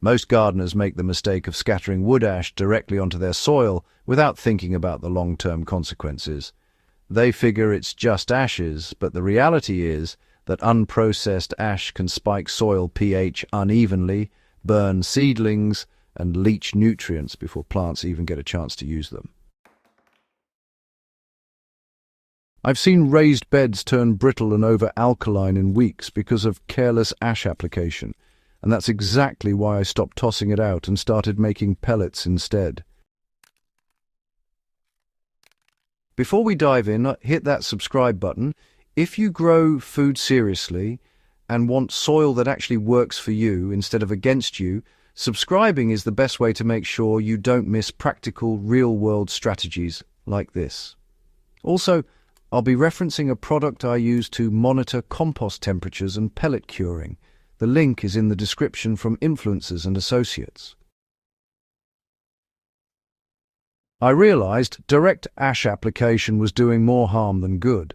Most gardeners make the mistake of scattering wood ash directly onto their soil without thinking about the long-term consequences. They figure it's just ashes, but the reality is that unprocessed ash can spike soil pH unevenly, burn seedlings, and leach nutrients before plants even get a chance to use them. I've seen raised beds turn brittle and over-alkaline in weeks because of careless ash application, and that's exactly why I stopped tossing it out and started making pellets instead. Before we dive in, hit that subscribe button. If you grow food seriously and want soil that actually works for you instead of against you, subscribing is the best way to make sure you don't miss practical, real-world strategies like this. Also, I'll be referencing a product I use to monitor compost temperatures and pellet curing. The link is in the description from influencers and associates. I realized direct ash application was doing more harm than good.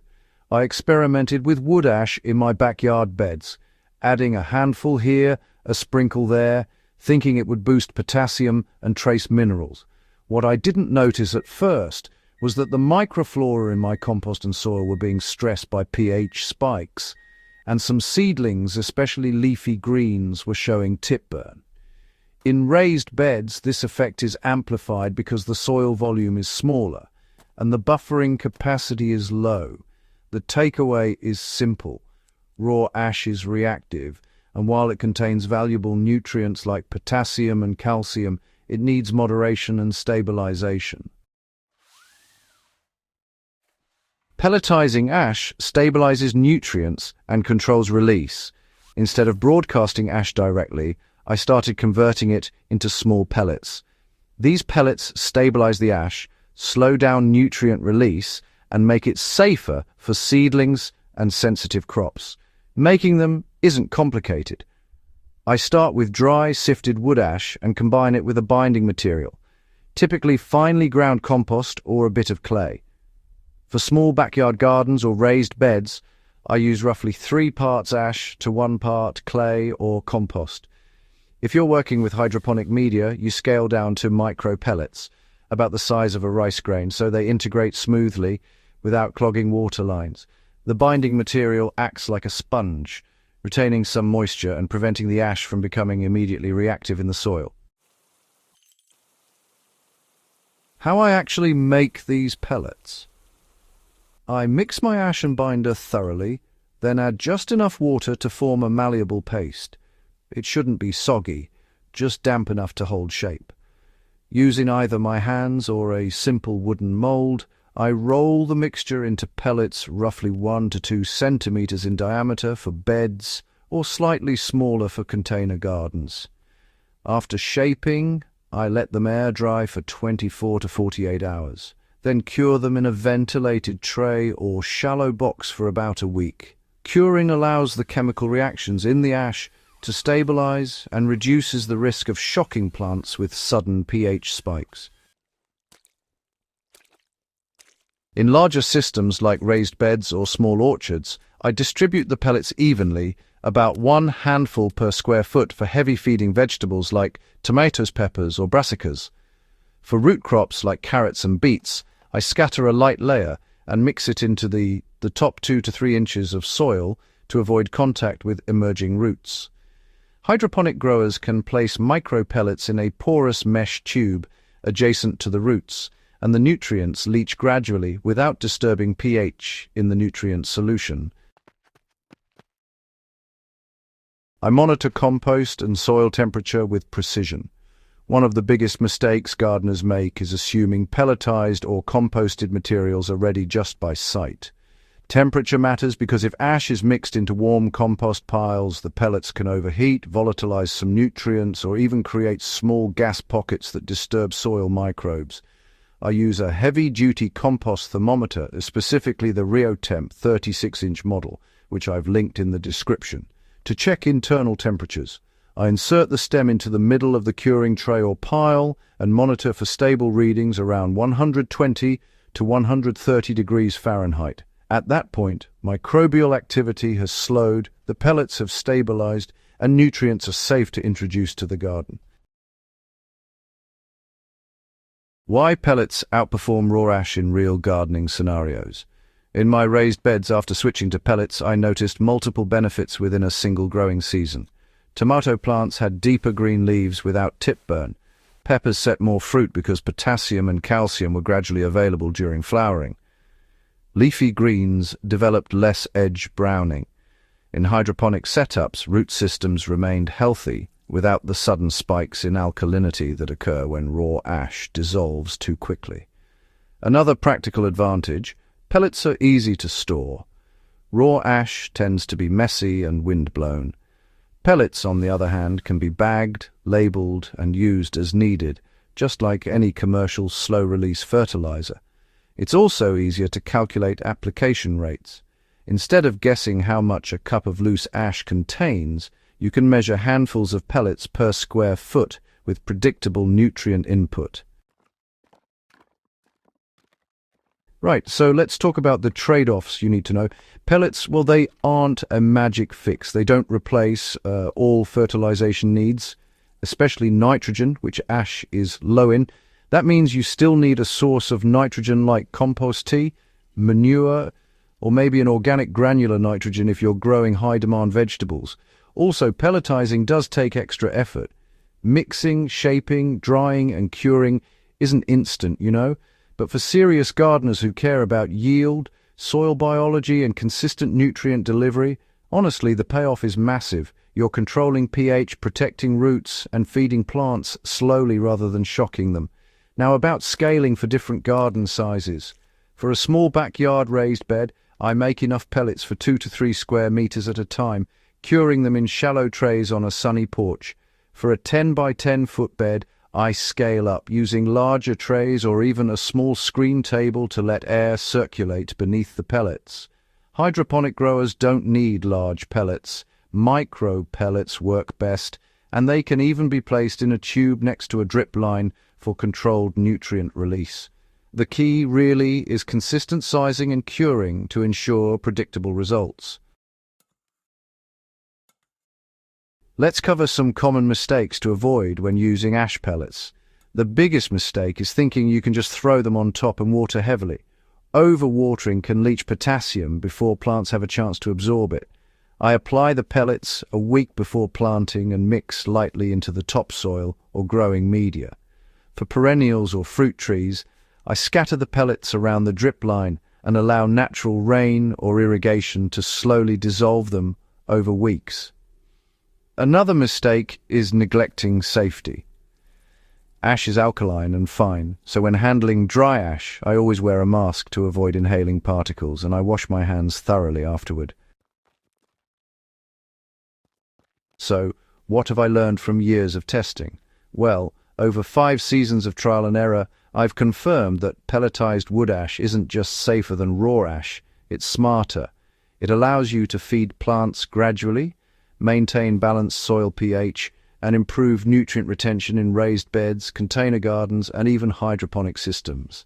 I experimented with wood ash in my backyard beds, adding a handful here, a sprinkle there, thinking it would boost potassium and trace minerals. What I didn't notice at first was that the microflora in my compost and soil were being stressed by pH spikes, and some seedlings, especially leafy greens, were showing tip burn. In raised beds, this effect is amplified because the soil volume is smaller and the buffering capacity is low. The takeaway is simple. Raw ash is reactive, and while it contains valuable nutrients like potassium and calcium, it needs moderation and stabilization. Pelletizing ash stabilizes nutrients and controls release. Instead of broadcasting ash directly, I started converting it into small pellets. These pellets stabilize the ash, slow down nutrient release, and make it safer for seedlings and sensitive crops. Making them isn't complicated. I start with dry, sifted wood ash and combine it with a binding material, typically finely ground compost or a bit of clay. For small backyard gardens or raised beds, I use roughly 3 parts ash to 1 part clay or compost. If you're working with hydroponic media, you scale down to micro pellets, about the size of a rice grain, so they integrate smoothly without clogging water lines. The binding material acts like a sponge, retaining some moisture and preventing the ash from becoming immediately reactive in the soil. How I actually make these pellets. I mix my ash and binder thoroughly, then add just enough water to form a malleable paste. It shouldn't be soggy, just damp enough to hold shape. Using either my hands or a simple wooden mold, I roll the mixture into pellets roughly 1 to 2 centimeters in diameter for beds or slightly smaller for container gardens. After shaping, I let them air dry for 24 to 48 hours. Then cure them in a ventilated tray or shallow box for about a week. Curing allows the chemical reactions in the ash to stabilize and reduces the risk of shocking plants with sudden pH spikes. In larger systems like raised beds or small orchards, I distribute the pellets evenly, about 1 handful per square foot for heavy-feeding vegetables like tomatoes, peppers, or brassicas. For root crops like carrots and beets, I scatter a light layer and mix it into the top 2 to 3 inches of soil to avoid contact with emerging roots. Hydroponic growers can place micro pellets in a porous mesh tube adjacent to the roots, and the nutrients leach gradually without disturbing pH in the nutrient solution. I monitor compost and soil temperature with precision. One of the biggest mistakes gardeners make is assuming pelletized or composted materials are ready just by sight. Temperature matters because if ash is mixed into warm compost piles, the pellets can overheat, volatilize some nutrients, or even create small gas pockets that disturb soil microbes. I use a heavy-duty compost thermometer, specifically the RioTemp 36-inch model, which I've linked in the description, to check internal temperatures. I insert the stem into the middle of the curing tray or pile and monitor for stable readings around 120 to 130 degrees Fahrenheit. At that point, microbial activity has slowed, the pellets have stabilized, and nutrients are safe to introduce to the garden. Why pellets outperform raw ash in real gardening scenarios? In my raised beds after switching to pellets, I noticed multiple benefits within a single growing season. Tomato plants had deeper green leaves without tip burn. Peppers set more fruit because potassium and calcium were gradually available during flowering. Leafy greens developed less edge browning. In hydroponic setups, root systems remained healthy without the sudden spikes in alkalinity that occur when raw ash dissolves too quickly. Another practical advantage: pellets are easy to store. Raw ash tends to be messy and wind-blown. Pellets, on the other hand, can be bagged, labeled, and used as needed, just like any commercial slow-release fertilizer. It's also easier to calculate application rates. Instead of guessing how much a cup of loose ash contains, you can measure handfuls of pellets per square foot with predictable nutrient input. Right, so let's talk about the trade-offs you need to know. Pellets, well, they aren't a magic fix. They don't replace all fertilization needs, especially nitrogen, which ash is low in. That means you still need a source of nitrogen like compost tea, manure, or maybe an organic granular nitrogen if you're growing high-demand vegetables. Also, pelletizing does take extra effort. Mixing, shaping, drying, and curing isn't instant, you know? But for serious gardeners who care about yield, soil biology, and consistent nutrient delivery, honestly, the payoff is massive. You're controlling pH, protecting roots, and feeding plants slowly rather than shocking them. Now, about scaling for different garden sizes. For a small backyard raised bed, I make enough pellets for 2 to 3 square meters at a time, curing them in shallow trays on a sunny porch. For a 10 by 10 foot bed, I scale up, using larger trays or even a small screen table to let air circulate beneath the pellets. Hydroponic growers don't need large pellets. Micro pellets work best, and they can even be placed in a tube next to a drip line for controlled nutrient release. The key really is consistent sizing and curing to ensure predictable results. Let's cover some common mistakes to avoid when using ash pellets. The biggest mistake is thinking you can just throw them on top and water heavily. Overwatering can leach potassium before plants have a chance to absorb it. I apply the pellets a week before planting and mix lightly into the topsoil or growing media. For perennials or fruit trees, I scatter the pellets around the drip line and allow natural rain or irrigation to slowly dissolve them over weeks. Another mistake is neglecting safety. Ash is alkaline and fine, so when handling dry ash, I always wear a mask to avoid inhaling particles, and I wash my hands thoroughly afterward. So, what have I learned from years of testing? Well, over 5 seasons of trial and error, I've confirmed that pelletized wood ash isn't just safer than raw ash, it's smarter. It allows you to feed plants gradually, maintain balanced soil pH, and improve nutrient retention in raised beds, container gardens, and even hydroponic systems.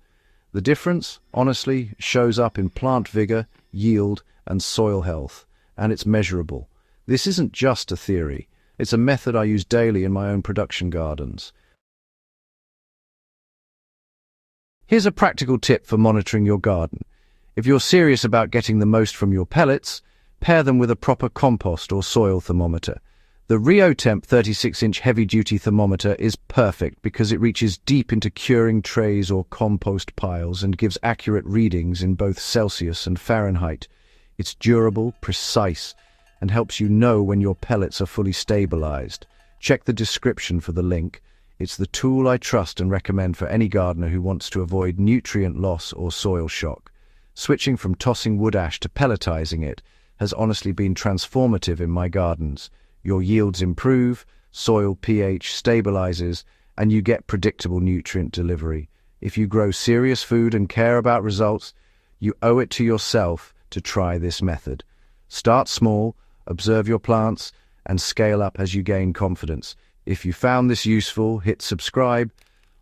The difference, honestly, shows up in plant vigor, yield, and soil health, and it's measurable. This isn't just a theory, it's a method I use daily in my own production gardens. Here's a practical tip for monitoring your garden. If you're serious about getting the most from your pellets, pair them with a proper compost or soil thermometer. The RioTemp 36-inch heavy-duty thermometer is perfect because it reaches deep into curing trays or compost piles and gives accurate readings in both Celsius and Fahrenheit. It's durable, precise, and helps you know when your pellets are fully stabilized. Check the description for the link. It's the tool I trust and recommend for any gardener who wants to avoid nutrient loss or soil shock. Switching from tossing wood ash to pelletizing it has honestly been transformative in my gardens. Your yields improve, soil pH stabilizes, and you get predictable nutrient delivery. If you grow serious food and care about results, you owe it to yourself to try this method. Start small, observe your plants, and scale up as you gain confidence. If you found this useful, hit subscribe.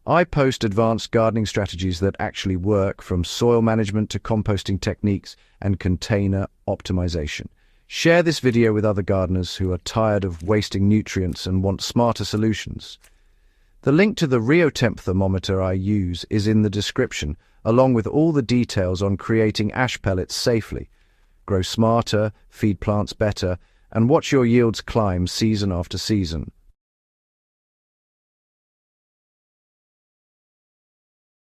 I post advanced gardening strategies that actually work, from soil management to composting techniques and container optimization. Share this video with other gardeners who are tired of wasting nutrients and want smarter solutions. The link to the RioTemp thermometer I use is in the description, along with all the details on creating ash pellets safely. Grow smarter, feed plants better, and watch your yields climb season after season.